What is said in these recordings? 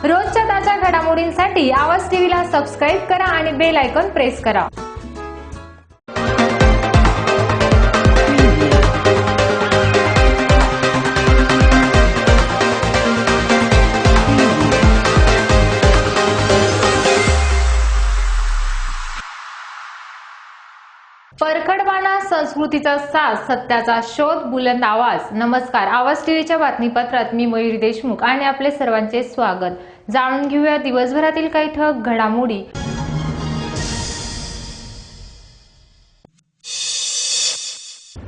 रोजच्या ताज्या घडामोडींसाठी आवाज टीव्हीला सबस्क्राईब करा आणि बेल आयकॉन प्रेस करा। परखडवाना संस्कृतीचा साज, सत्याचा शोध, बुलंद आवाज। नमस्कार, आवाज टीव्हीच्या बातमीपत्रात मी मयुरी देशमुख आणि आपले सर्वांचे स्वागत। जाणून घेऊया दिवसभरातील काही ठळक घडामोडी।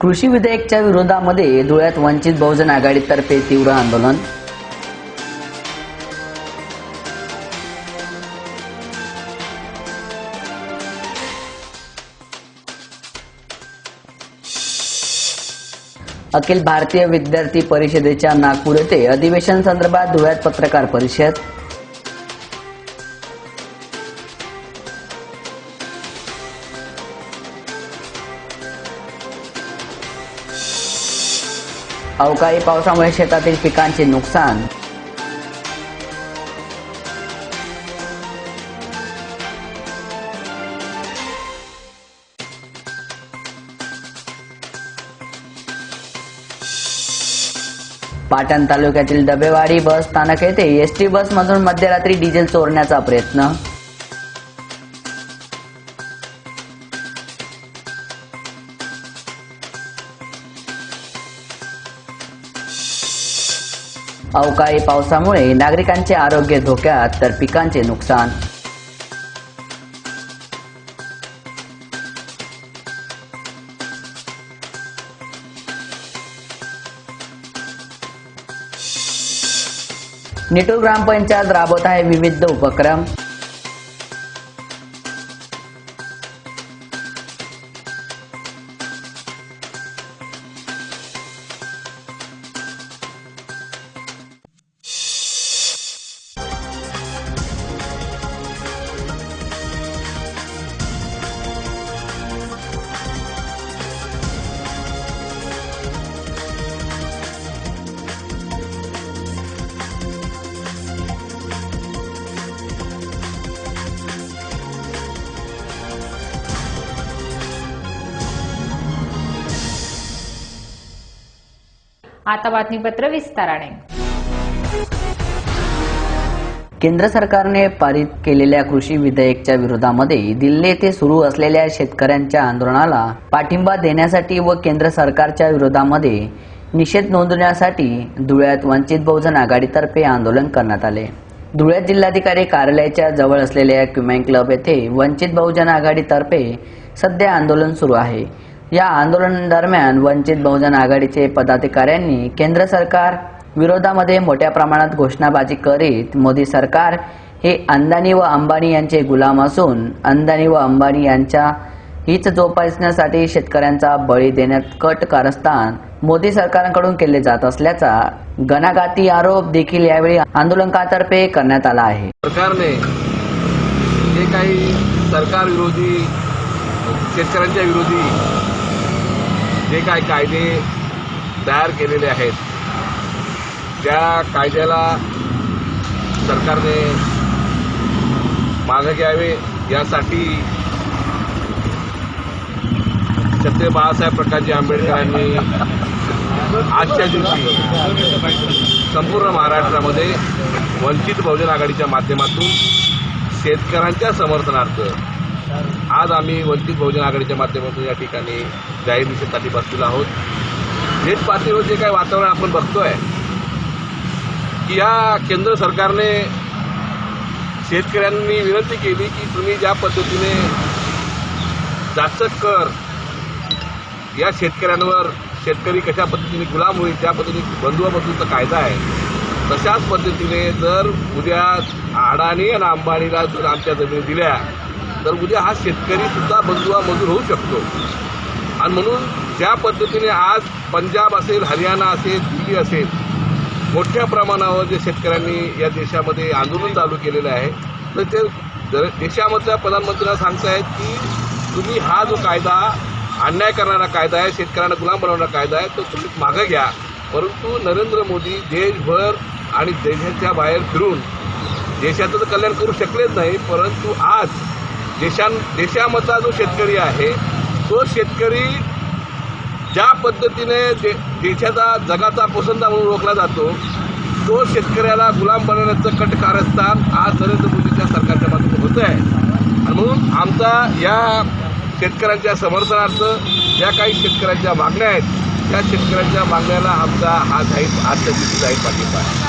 कृषी विधेयकाच्या विरोधामध्ये धुळ्यात वंचित बहुजन आघाडीतर्फे तीव्र आंदोलन। अखिल भारतीय विद्यार्थी परिषदेच्या नागपूर येथे अधिवेशन संदर्भात धुळ्यात पत्रकार परिषद। अवकाळी पावसामुळे शेतातील पिकांचे नुकसान। पाटण तालुक्यातील डबेवाडी बस स्थानक येथे एसटी बसमधून मध्यरात्री डिझेल चोरण्याचा प्रयत्न। अवकाळी पावसामुळे नागरिकांचे आरोग्य धोक्यात तर पिकांचे नुकसान। निटूर ग्रामपंचायत राबवत आहे विविध उपक्रम। आता बातमीपत्र विस्ताराने। केंद्र सरकारने पारित केलेल्या कृषी विधेयकाच्या विरोधामध्ये दिल्ली येथे सुरू असलेल्या शेतकऱ्यांच्या आंदोलनाला पाठिंबा देण्यासाठी व केंद्र सरकारच्या विरोधामध्ये निषेध नोंदवण्यासाठी धुळ्यात वंचित बहुजन आघाडीतर्फे आंदोलन करण्यात आले। धुळ्यात जिल्हाधिकारी कार्यालयाच्या जवळ असलेल्या क्युमेन क्लब येथे वंचित बहुजन आघाडीतर्फे सध्या आंदोलन सुरू आहे। या आंदोलनादरम्यान वंचित बहुजन आघाडीचे पदाधिकाऱ्यांनी केंद्र सरकार विरोधामध्ये मोठ्या प्रमाणात घोषणाबाजी करीत मोदी सरकार हे अंदानी व अंबानी यांचे गुलाम असून अंदानी व अंबानी यांच्या हित जोपासण्यासाठी शेतकऱ्यांचा बळी देण्यात कट कारस्थान मोदी सरकारकडून केले जात असल्याचा घणाघाती आरोप देखील यावेळी आंदोलकांतर्फे करण्यात आला आहे। सरकारने जे काही सरकार विरोधी शेतकऱ्यांच्या विरोधी जे काही कायदे तयार केलेले आहेत त्या कायद्याला सरकारने मागे घ्यावे यासाठी छत्रपती बाळासाहेब प्रकाशजी आंबेडकरांनी आजच्या दिवशी संपूर्ण महाराष्ट्रामध्ये वंचित बहुजन आघाडीच्या माध्यमातून शेतकऱ्यांच्या समर्थनार्थ आज आम्ही वंचित बहुजन आघाडीच्या माध्यमातून या ठिकाणी जाहीर निषेधासाठी बसलेलो आहोत। देश पातळीवर जे काही वातावरण आपण बघतोय की या केंद्र सरकारने शेतकऱ्यांनी विनंती केली की तुम्ही ज्या पद्धतीने जास्त कर या शेतकऱ्यांवर शेतकरी कशा पद्धतीने गुलाम होईल त्या पद्धतीने बंधुआबंधूचा कायदा आहे तशाच पद्धतीने जर उद्या अडाणी आणि अंबानीला जर आमच्या जमिनी दिल्या तर उद्या हा शेतकरी सुद्धा बंधुआ मजूर होऊ शकतो। आणि म्हणून ज्या पद्धतीने आज पंजाब असेल, हरियाणा असेल, दिल्ली असेल मोठ्या प्रमाणावर जे शेतकऱ्यांनी या देशामध्ये आंदोलन चालू केलेलं आहे तर ते देशामधल्या प्रधानमंत्र्यांना सांगतायत की तुम्ही हा जो कायदा अन्याय करणारा कायदा आहे, शेतकऱ्यांना गुलाम बनवणारा कायदा आहे तो तुम्ही मागे घ्या। परंतु नरेंद्र मोदी देशभर आणि देशाच्या बाहेर फिरून देशाचं तर कल्याण करू शकलेच नाही, परंतु आज देशामधला जो शेतकरी आहे तो शेतकरी ज्या पद्धतीने देशाचा जगाचा पोसंदा म्हणून ओळखला जातो, तो शेतकऱ्याला गुलाम बनवण्याचं कट कारस्थान आज नरेंद्र मोदीच्या सरकारच्या बाजूने होतं आहे. आणि म्हणून आमचा या शेतकऱ्यांच्या समर्थनार्थ ज्या काही शेतकऱ्यांच्या मागण्या आहेत त्या शेतकऱ्यांच्या मागण्याला आमचा हा आजच्या दिवशी जाहीर पाठिंबा आहे.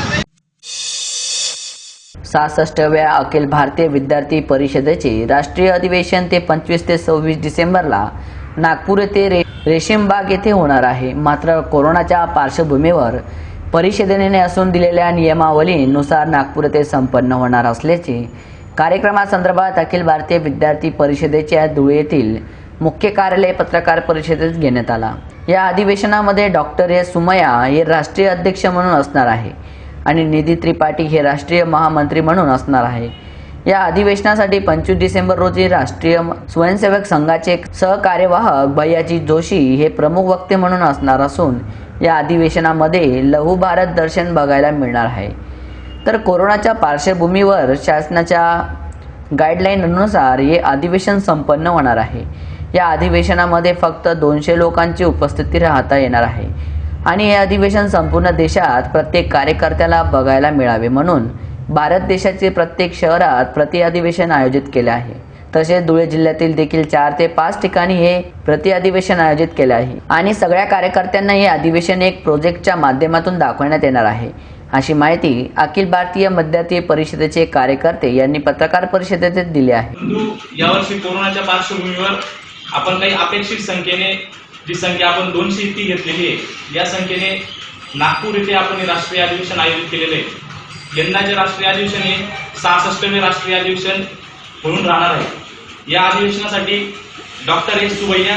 66व्या अखिल भारतीय विद्यार्थी परिषदेचे राष्ट्रीय अधिवेशन ते 25 ते 26 डिसेंबरला नागपूर येथे रेशीमबाग येथे होणार आहे. मात्र कोरोनाच्या पार्श्वभूमीवर परिषदेने असून दिलेल्या नियमावलीनुसार नागपूर येथे संपन्न होणार असल्याचे कार्यक्रमासंदर्भात अखिल भारतीय विद्यार्थी परिषदेच्या धुळे येथील मुख्य कार्यालय पत्रकार परिषदेत घेण्यात आला. या अधिवेशनामध्ये डॉक्टर एस सुमय्या हे राष्ट्रीय अध्यक्ष म्हणून असणार आहे आणि निधी त्रिपाठी हे राष्ट्रीय महामंत्री म्हणून असणार आहे. या अधिवेशनासाठी 25 डिसेंबर रोजी राष्ट्रीय स्वयंसेवक संघाचे सहकार्यवाहक भैयाजी जोशी हे प्रमुख वक्ते म्हणून असणार असून या अधिवेशनामध्ये लघु भारत दर्शन बघायला मिळणार आहे. तर कोरोनाच्या पार्श्वभूमीवर शासनाच्या गाईडलाईननुसार हे अधिवेशन संपन्न होणार आहे. या अधिवेशनामध्ये फक्त 200 लोकांची उपस्थिती राहता येणार आहे आणि हे अधिवेशन संपूर्ण देशात प्रत्येक कार्यकर्त्याला बघायला मिळावे म्हणून भारत देशाचे प्रत्येक शहरात प्रति अधिवेशन आयोजित केले आहे. तसेच धुळे जिल्ह्यातील देखील 4 ते 5 ठिकाणी हे प्रति अधिवेशन आयोजित केले आहे आणि सगळ्या कार्यकर्त्यांना हे अधिवेशन एक प्रोजेक्टच्या माध्यमातून दाखवण्यात येणार आहे, अशी माहिती अखिल भारतीय विद्यार्थी परिषदेचे कार्यकर्ते यांनी पत्रकार परिषदेत दिली आहे. यावर्षी कोरोनाच्या पार्श्वभूमीवर आपण काही अपेक्षित संख्येने जी संख्या आपण 200 इतकी घेतलेली आहे, या संख्येने नागपूर येथे आपण राष्ट्रीय अधिवेशन आयोजित केलेले आहे. यंदाचे राष्ट्रीय अधिवेशन हे 66वें राष्ट्रीय अधिवेशन म्हणून राहणार आहे. या अधिवेशनासाठी डॉक्टर एस सुमय्या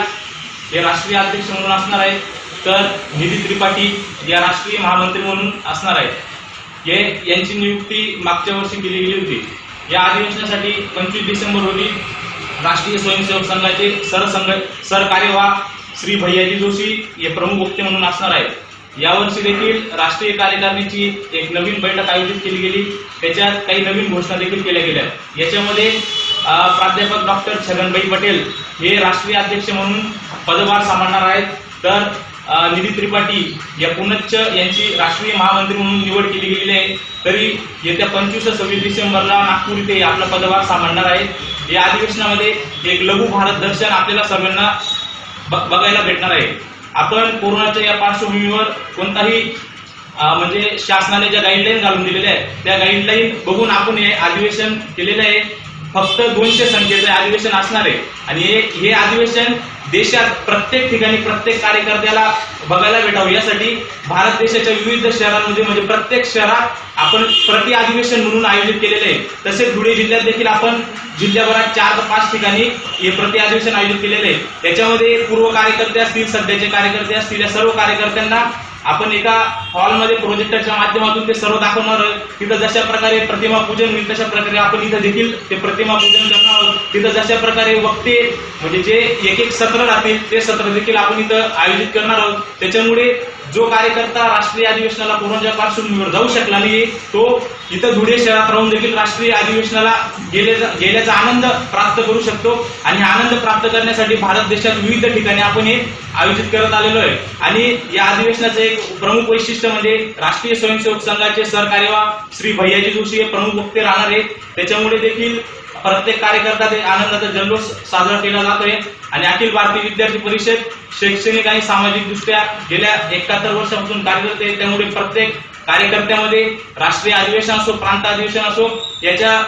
हे राष्ट्रीय अध्यक्ष म्हणून असणार आहेत, तर निधी त्रिपाठी या राष्ट्रीय महामंत्री म्हणून असणार आहेत. यांची नियुक्ती मागच्या वर्षी केली गेली होती. या अधिवेशनासाठी 25 डिसेंबर रोजी राष्ट्रीय स्वयंसेवक संघाचे सरकार्यवाह श्री भैयाजी जोशी हे प्रमुख वक्ते म्हणून असणार आहेत. यावर्षी देखील राष्ट्रीय कार्यकारिणीची एक नवीन बैठक आयोजित केली गेली, त्याच्यात काही नवीन घोषणा देखील केल्या गेल्या. याच्यामध्ये प्राध्यापक डॉक्टर छगनभाई पटेल हे राष्ट्रीय अध्यक्ष म्हणून पदभार सांभाळणार आहेत, तर निधी त्रिपाठी या पुनच्च यांची राष्ट्रीय महामंत्री म्हणून निवड केली गेलेली आहे. तरी येत्या 25 ते 26 डिसेंबरला नागपूर इथे आपला पदभार सांभाळणार आहेत. या अधिवेशनामध्ये एक लघु भारत दर्शन आपल्याला सर्वांना बघायला भेटणार आहे. आपण कोरोनाच्या या पार्श्वभूमीवर कोणताही म्हणजे शासनाने ज्या गाईडलाईन घालून दिलेल्या आहेत त्या गाईडलाईन बघून आपण हे अधिवेशन केलेलं आहे. फक्त 200 संख्येचे अधिवेशन असणार आहे आणि हे अधिवेशन देशात प्रत्येक ठिकाणी प्रत्येक कार्यकर्त्याला बघायला भेटावं यासाठी भारत देशाच्या विविध शहरांमध्ये म्हणजे प्रत्येक शहरात आपण प्रति अधिवेशन म्हणून आयोजित केलेले आहे. तसेच धुळे जिल्ह्यात देखील आपण जिल्ह्याभरात 4 ते 5 ठिकाणी हे प्रति अधिवेशन आयोजित केलेले आहे. त्याच्यामध्ये पूर्व कार्यकर्ते असतील, सध्याचे कार्यकर्ते असतील, या सर्व कार्यकर्त्यांना आपण एका हॉलमध्ये प्रोजेक्टरच्या माध्यमातून ते सर्व दाखवणार आहोत. तिथं जशा प्रकारे प्रतिमा पूजन होईल तशा प्रकारे आपण इथं देखील ते प्रतिमा पूजन करणार आहोत. तिथं जशा प्रकारे वक्ते म्हणजे जे एक सत्र राहतील ते सत्र देखील आपण इथं आयोजित करणार आहोत. त्याच्यामुळे जो कार्यकर्ता राष्ट्रीय अधिवेशनाला कोरोनाच्या पार्श्वभूमीवर जाऊ शकला नाही तो इथं धुळे शहरात राहून देखील राष्ट्रीय अधिवेशनाला गेल्याचा आनंद प्राप्त करू शकतो आणि आनंद प्राप्त करण्यासाठी भारत देशात विविध ठिकाणी आपण हे आयोजित करत आलेलो आहे. आणि या अधिवेशनाचं एक प्रमुख वैशिष्ट्य म्हणजे राष्ट्रीय स्वयंसेवक संघाचे सरकार्यवाह श्री भैयाजी जोशी हे प्रमुख वक्ते राहणार आहेत. त्याच्यामुळे देखील प्रत्येक कार्यकर्ता ते आनंदाचा जल्लोष साजरा केला जातोय आणि अखिल भारतीय विद्यार्थी परिषद शैक्षणिक आणि सामाजिक दृष्ट्या गेल्या 71 वर्षापासून कार्यरत आहे. त्यामुळे प्रत्येक कार्यकर्त्यामध्ये राष्ट्रीय अधिवेशन असो, प्रांत अधिवेशन असो, याच्या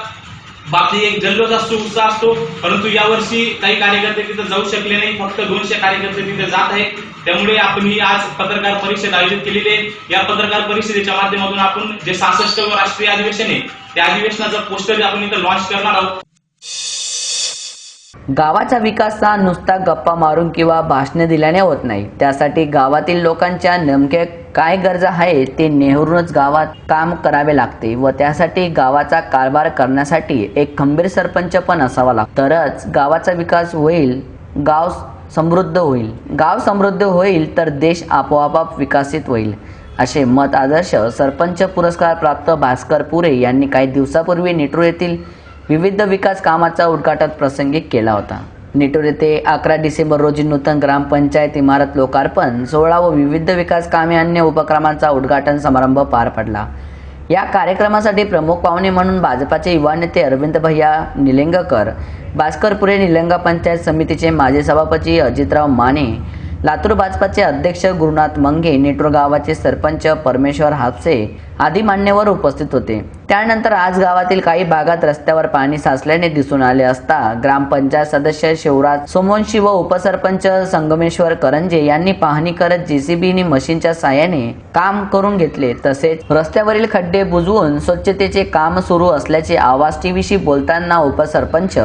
बाबतीत एक जल्लोष असतो, उत्साह असतो. परंतु यावर्षी काही कार्यकर्ते तिथे जाऊ शकले नाही, फक्त 200 कार्यकर्ते तिथे जात आहेत. त्यामुळे आपण ही आज पत्रकार परिषद आयोजित केलेली आहे. या पत्रकार परिषदेच्या माध्यमातून आपण जे 66वें राष्ट्रीय अधिवेशन आहे त्या अधिवेशनाचा पोस्टर आपण इथे लॉन्च करणार आहोत. गावाचा विकास हा नुसता गप्पा मारून किंवा भाषणे दिल्याने होत नाही. त्यासाठी गावातील लोकांच्या नेमक्या काय गरजा आहेत ते नेहरूनच गावात काम करावे लागते व त्यासाठी गावाचा कारभार करण्यासाठी एक खंबीर सरपंच पण असावा लागतो. तरच गावाचा विकास होईल, गाव समृद्ध होईल. गाव समृद्ध होईल तर देश आपोआप विकसित होईल. असे मत आदर्श सरपंच पुरस्कार प्राप्त भास्कर पुरे यांनी काही दिवसापूर्वी निटूर येथील विविध विकास कामाचा उद्घाटन प्रसंगी केला होता. निटूर येथे 11 डिसेंबर रोजी नूतन ग्रामपंचायत इमारत लोकार्पण सोहळा व विविध विकास कामे अन्य उपक्रमांचा उद्घाटन समारंभ पार पडला. या कार्यक्रमासाठी प्रमुख पाहुणे म्हणून भाजपाचे युवा नेते अरविंद भैया निलंगेकर, भास्कर पुरे, निलंगा पंचायत समितीचे माजी सभापती अजितराव माने, लातूर भाजपाचे अध्यक्ष गुरुनाथ मंगे, निटूर गावाचे सरपंच परमेश्वर हापसे आदी मान्यवर उपस्थित होते. त्यानंतर आज गावातील काही भागात रस्त्यावर पाणी साचल्याने दिसून आले असता ग्रामपंचायत सदस्य शिवराज सोमवंशी व उपसरपंच संगमेश्वर करंजे यांनी पाहणी करत जेसीबीनी मशीनच्या साहाय्याने काम करून घेतले. तसेच रस्त्यावरील खड्डे बुजवून स्वच्छतेचे काम सुरू असल्याचे आवाज टीव्हीशी बोलताना उपसरपंच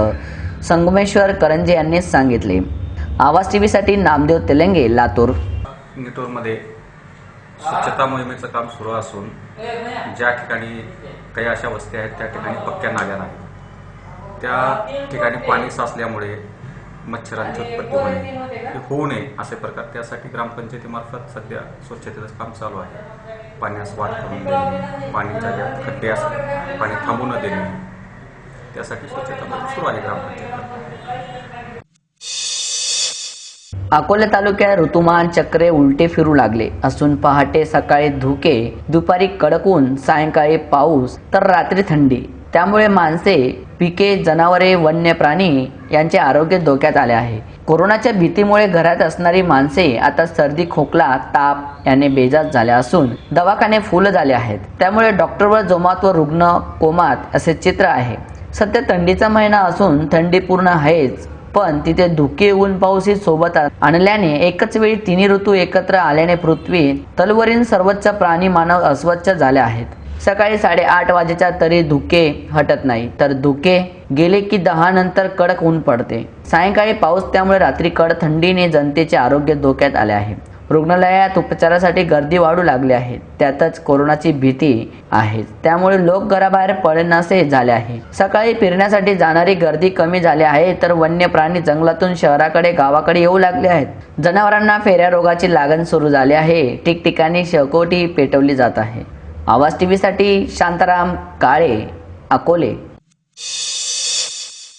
संगमेश्वर करंजे यांनी सांगितले. आवाज टीव्हीसाठी नामदेव तेलंगे, लातूर. निटूरमध्ये स्वच्छता मोहिमेचं काम सुरू असून ज्या ठिकाणी काही अशा वस्त्या आहेत त्या ठिकाणी पक्क्या नाल्या नाहीत. त्या ठिकाणी पाणी साचल्यामुळे मच्छरांची उत्पत्ती होणे होऊ नये असे प्रकार, त्यासाठी ग्रामपंचायतीमार्फत सध्या स्वच्छतेचं काम चालू आहे. पाण्यास वाट करून देणे, पाणीच्या ज्या खड्डे असतात पाणी थांबू न देणे, त्यासाठी स्वच्छता मोहीम सुरू आहे ग्रामपंचायत. अकोले तालुक्यात ऋतुमान चक्रे उलटे फिरू लागले असून पहाटे सकाळी धुके, दुपारी कडक ऊन, सायंकाळी पाऊस तर रात्री थंडी. त्यामुळे माणसे, पिके, जनावरे, वन्य प्राणी यांचे आरोग्य धोक्यात आले आहे. कोरोनाच्या भीतीमुळे घरात असणारी माणसे आता सर्दी, खोकला, ताप याने बेजार झाले असून दवाखाने फुल झाले आहेत. त्यामुळे डॉक्टरवर जोमात व रुग्ण कोमात असे चित्र आहे. सध्या थंडीचा महिना असून थंडी पूर्ण आहेच, पण तिथे धुके, ऊन, पाऊस ही सोबत आणल्याने एकच वेळी तिन्ही ऋतू एकत्र आल्याने पृथ्वी तलवरील सर्वच प्राणी मानव अस्वच्छ झाले आहेत. सकाळी 8:30 वाजेच्या तरी धुके हटत नाही, तर धुके गेले की 10 नंतर कडक ऊन पडते. सायंकाळी पाऊस, त्यामुळे रात्री कडक थंडीने जनतेचे आरोग्य धोक्यात आले आहे. रुग्णालयात उपचारासाठी गर्दी वाढू लागली आहे. त्यातच कोरोनाची भीती आहे, त्यामुळे लोक घराबाहेर पडण्याचे झाले आहे. सकाळी फिरण्यासाठी जाणारी गर्दी कमी झाली आहे, तर वन्य प्राणी जंगलातून शहराकडे, गावाकडे येऊ लागले आहेत. जनावरांना फेऱ्या रोगाची लागण सुरू झाली आहे. ठिकठिकाणी शेकोटी पेटवली जात आहे. आवाज टीव्हीसाठी शांताराम काळे, अकोले.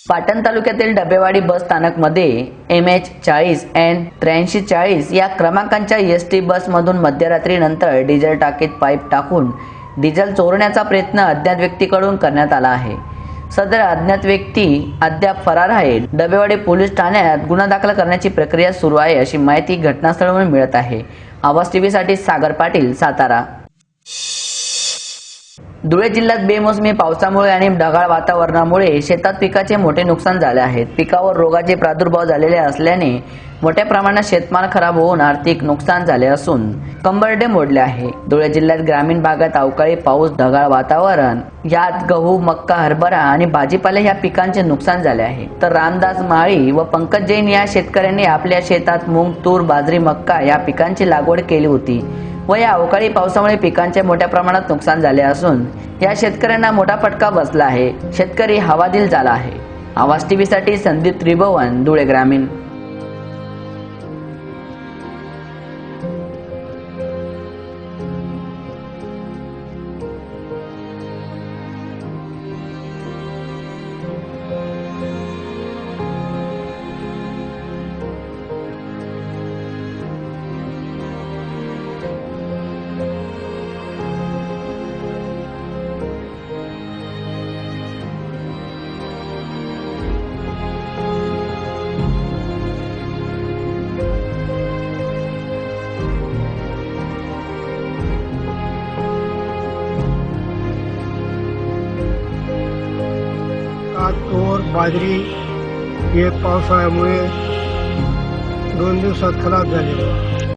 पाटण तालुक्यातील डबेवाडी बस स्थानकमध्ये MH40N 8340 या क्रमांकाच्या ST बसमधून मध्यरात्रीनंतर डिझेल टाकीत पाईप टाकून डिझेल चोरण्याचा प्रयत्न अज्ञात व्यक्तीकडून करण्यात आला आहे. सदर अज्ञात व्यक्ती अद्याप फरार आहे. डबेवाडी पोलीस ठाण्यात गुन्हा दाखल करण्याची प्रक्रिया सुरू आहे, अशी माहिती घटनास्थळावरून मिळत आहे. आवाज टीव्हीसाठी सागर पाटील, सातारा. धुळे जिल्ह्यात बेमोसमी पावसामुळे आणि ढगाळ वातावरणामुळे शेतात पिकाचे मोठे नुकसान झाले आहे. पिकावर रोगाचे प्रादुर्भाव झालेले असल्याने मोठ्या प्रमाणात शेतमाल खराब होऊन आर्थिक नुकसान झाले असून कंबरडे मोडले आहे. धुळे जिल्ह्यात ग्रामीण भागात अवकाळी पाऊस, ढगाळ वातावरण यात गहू, मक्का, हरभरा आणि भाजीपाला या पिकांचे नुकसान झाले आहे. तर रामदास माळी व पंकज जैन या शेतकऱ्यांनी आपल्या शेतात मूग, तूर, बाजरी, मक्का या पिकांची लागवड केली होती व या अवकाळी पावसामुळे पिकांचे मोठ्या प्रमाणात नुकसान झाले असून या शेतकऱ्यांना मोठा फटका बसला आहे. शेतकरी हवालदिल झाला आहे. आवाज टीव्हीसाठी संदीप त्रिभुवन, धुळे ग्रामीण. तूर, बाजरी हे पावसाळ्यामुळे 2 दिवसात खराब झाले.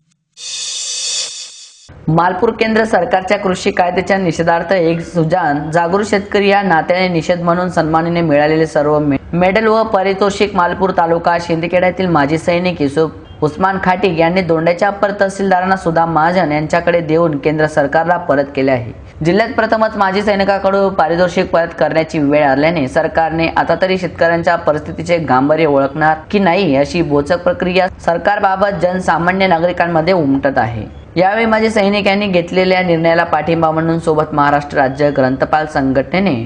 मालपूर केंद्र सरकारच्या कृषी कायद्याच्या निषेधार्थ एक सुजान जागरूक शेतकरी या नात्याने निषेध म्हणून सन्मानाने मिळालेले सर्व मेडल व पारितोषिक मालपूर तालुका शिंदखेड्यातील माजी सैनिक युसुफ उस्मान खाटिक यांनी दोंड्याच्या अप्पर तहसीलदारांना सुदाम महाजन यांच्याकडे देऊन केंद्र सरकारला परत केले आहे. जिल्ह्यात प्रथमच माजी सैनिकाकडून पारितोषिक परत करण्याची वेळ आल्याने सरकारने आता तरी शेतकऱ्यांच्या परिस्थितीचे गांभीर्य ओळखणार की नाही अशी बोचक प्रक्रिया सरकारबाबत जनसामान्य नागरिकांमध्ये उमटत आहे. यावेळी माजी सैनिकांनी घेतलेल्या निर्णयाला पाठिंबा म्हणून सोबत महाराष्ट्र राज्य ग्रंथपाल संघटनेने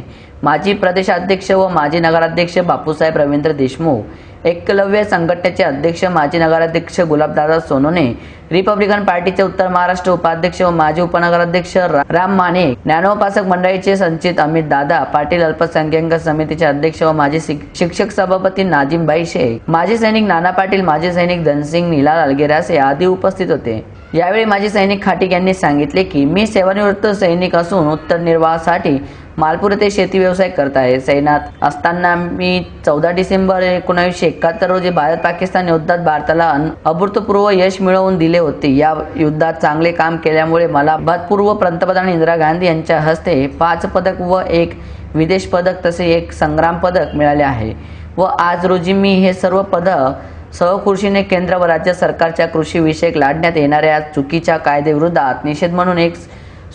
माजी प्रदेशाध्यक्ष व माजी नगराध्यक्ष बापूसाहेब रवींद्र देशमुख, एकलव्य संघटनेचे अध्यक्ष माजी नगराध्यक्ष गुलाबदादा सोनोने, रिपब्लिकन पार्टीचे उत्तर महाराष्ट्र उपाध्यक्ष व माजी उपनगराध्यक्ष राम माने, ज्ञानोपासक मंडळीचे संचित अमित दादा पाटील, अल्पसंख्याक समितीचे अध्यक्ष व माजी शिक्षक सभापती नाजिमभाई शेख, माजी सैनिक नाना पाटील, माजी सैनिक धनसिंग नीलाल अलगेरासे आदी उपस्थित होते। यावेळी माजी सैनिक खाटीक यांनी सांगितले की मी सेवानिवृत्त सैनिक असून उत्तरनिर्वाहासाठी मालपूर येथे शेती व्यवसाय करत आहे। सैन्यात असताना मी 14 डिसेंबर 1971 रोजी भारत पाकिस्तान युद्धात भारताला अभूतपूर्व यश मिळवून दिले होते। या युद्धात चांगले काम केल्यामुळे मला भूतपूर्व पंतप्रधान इंदिरा गांधी यांच्या हस्ते 5 पदक व 1 विदेश पदक तसे 1 संग्राम पदक मिळाले आहे व आज रोजी मी हे सर्व पदक सहखुर्शीने केंद्र व राज्य सरकारच्या कृषी विषयक लादण्यात येणाऱ्या चुकीच्या कायद्याविरोधात निषेध म्हणून एक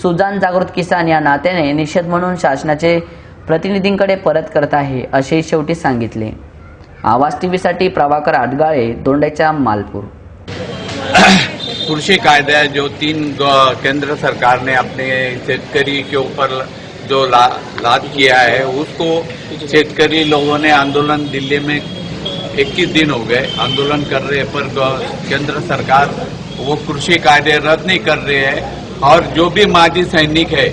सुजाण जागृत किसान या नात्याने निषेध म्हणून शासनाचे प्रतिनिधींकडे परत करत आहे असे शेवटी सांगितले। आवाज टीव्हीसाठी प्रभाकर आडगाळे, दोंड्याच्या मालपूर। कृषि कायदा जो 3 केंद्र सरकार ने अपने शेतकरी के ऊपर जो लाद किया है, उसको शेतकरी लोगों ने आंदोलन दिल्ली में 21 दिन हो गए आंदोलन कर रहे, पर केंद्र सरकार वो कृषि कायदे रद्द नहीं कर रहे हैं। और जो भी माजी सैनिक है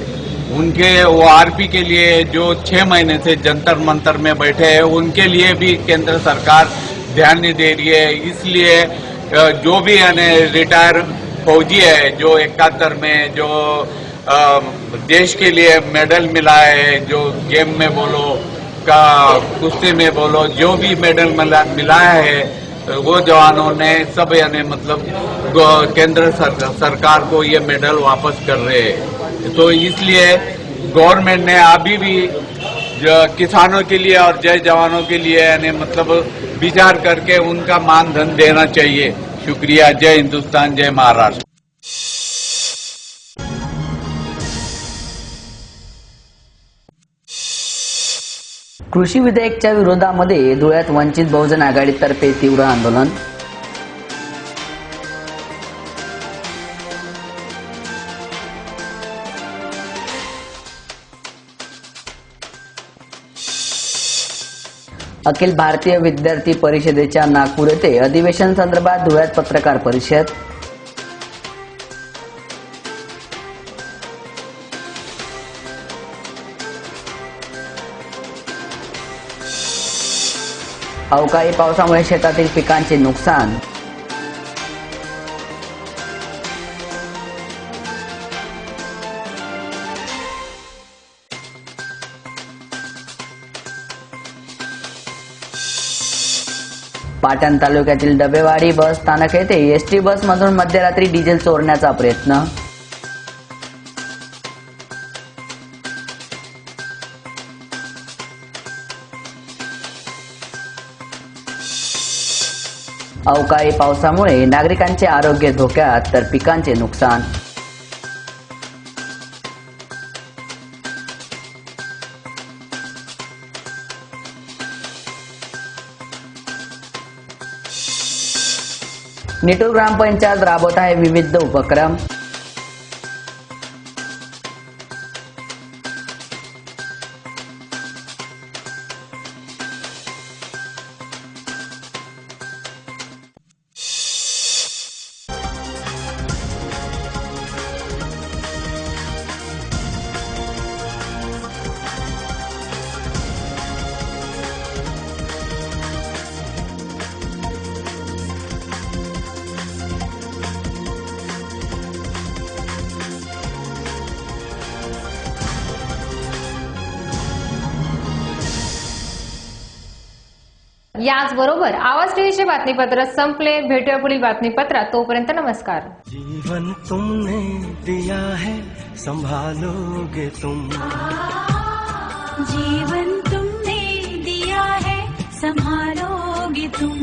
उनके वो आरपी के लिए जो 6 महीने से जंतर मंतर में बैठे हैं, उनके लिए भी केंद्र सरकार ध्यान नहीं दे रही है। इसलिए जो भी रिटायर फौजी है, जो 71 में जो देश के लिए मेडल मिला है, जो गेम में बोलो का कुश्ती में बोलो, जो भी मेडल मिला है, वो जवानों ने सब मतलब केंद्र सरकार को ये मेडल वापस कर रहे हैं। तो इसलिए गवर्नमेंट ने अभी भी किसानों के लिए और जय जवानों के लिए मतलब विचार करके उनका मानधन देना चाहिए। शुक्रिया। जय हिंदुस्तान, जय महाराष्ट्र। कृषी विधेयकाच्या विरोधामध्ये धुळ्यात वंचित बहुजन आघाडीतर्फे तीव्र आंदोलन। अखिल भारतीय विद्यार्थी परिषदेच्या नागपूर येथे अधिवेशन संदर्भात धुळ्यात पत्रकार परिषद। अवकाळी पावसामुळे शेतातील पिकांचे नुकसान। पाटण तालुक्यातील डबेवाडी बस स्थानक येथे एसटी बसमधून मध्यरात्री डिझेल चोरण्याचा प्रयत्न। अवकाळी पावसामुळे नागरिकांचे आरोग्य धोक्यात तर पिकांचे नुकसान। निटूर ग्रामपंचायत राबवत आहे विविध उपक्रम। याचबरोबर आवाज टीव्हीचे बातमीपत्र संपले। भेटूया पुढील बातमीपत्रात, तोपर्यंत नमस्कार। जीवन तुमने दिया है संभालोगे तुम, जीवन तुमने दिया है संभालोगे तुम।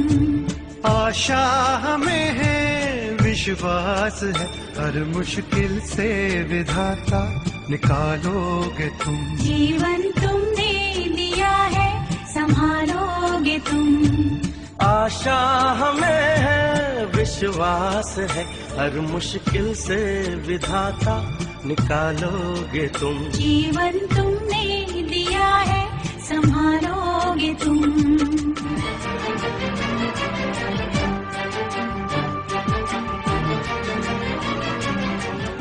आशा हमें है विश्वास है हर मुश्किल से विधाता निकालोगे तुम। जीवन तुमने दिया है संभालोगे तुम। आशा हमें है विश्वास विश्वास है, हर मुश्किल से विधाता निकालोगे तुम। जीवन तुमने दिया है, संभालोगे तुम।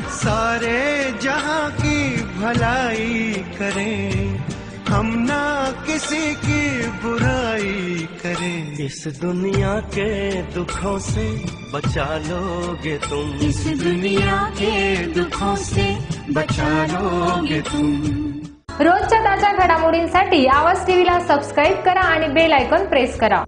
सारे जहां की भलाई करें, हम ना किसी की बुराई करें। इस दुनिया के दुखों से बचा लोगे तुम। इस दुनिया के दुखों से बचा लोगे तुम। रोजच्या ताज्या घडामोडींसाठी आवाज टीव्हीला सबस्क्राईब करा आणि बेल आयकॉन प्रेस करा.